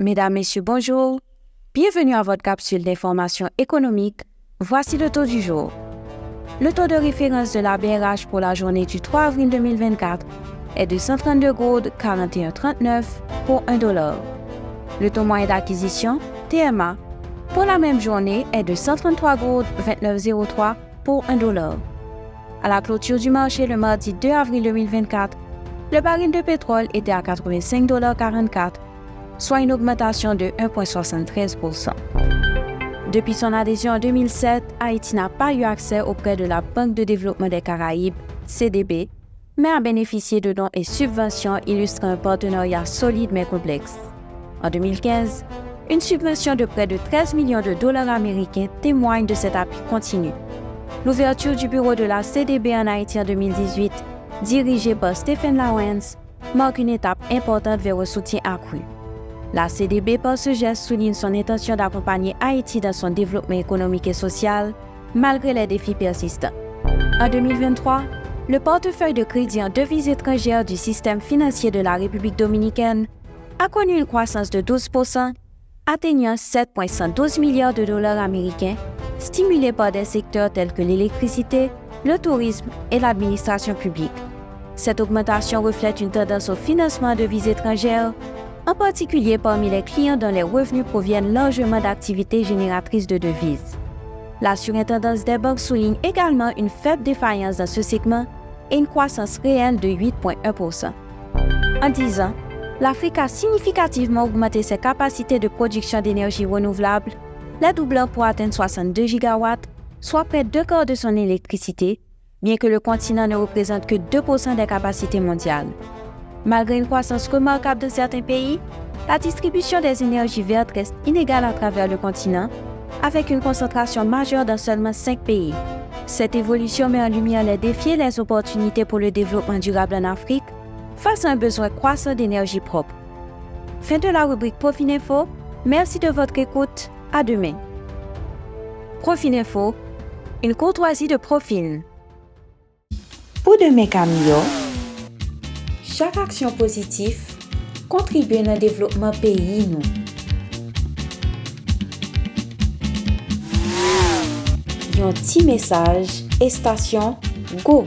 Mesdames, Messieurs, bonjour. Bienvenue à votre capsule d'information économique. Voici le taux du jour. Le taux de référence de la BRH pour la journée du 3 avril 2024 est de 132,4139 pour $1. Le taux moyen d'acquisition, TMA, pour la même journée est de 133,2903 pour $1. À la clôture du marché le mardi 2 avril 2024, le baril de pétrole était à 85,44 $, soit une augmentation de 1,73%. Depuis son adhésion en 2007, Haïti n'a pas eu accès auprès de la Banque de développement des Caraïbes, CDB, mais a bénéficié de dons et subventions illustrant un partenariat solide mais complexe. En 2015, une subvention de près de 13 millions de dollars américains témoigne de cet appui continu. L'ouverture du bureau de la CDB en Haïti en 2018, dirigé par Stephen Lawrence, marque une étape importante vers un soutien accru. La CDB, par ce geste, souligne son intention d'accompagner Haïti dans son développement économique et social, malgré les défis persistants. En 2023, le portefeuille de crédit en devises étrangères du système financier de la République dominicaine a connu une croissance de 12%, atteignant 7,112 milliards de dollars américains, stimulé par des secteurs tels que l'électricité, le tourisme et l'administration publique. Cette augmentation reflète une tendance au financement de devises étrangères, en particulier parmi les clients dont les revenus proviennent largement d'activités génératrices de devises. La surintendance des banques souligne également une faible défaillance dans ce segment et une croissance réelle de 8,1%. En 10 ans, l'Afrique a significativement augmenté ses capacités de production d'énergie renouvelable, les doublant pour atteindre 62 gigawatts, soit près de 2/4 de son électricité, bien que le continent ne représente que 2% des capacités mondiales. Malgré une croissance remarquable de certains pays, la distribution des énergies vertes reste inégale à travers le continent, avec une concentration majeure dans seulement 5 pays. Cette évolution met en lumière les défis et les opportunités pour le développement durable en Afrique, face à un besoin croissant d'énergie propre. Fin de la rubrique Profininfo. Merci de votre écoute. À demain. Profininfo, une courtoisie de Profin. Pour demain Camille, chaque action positive contribue au développement pays nous. Un petit message et station Go!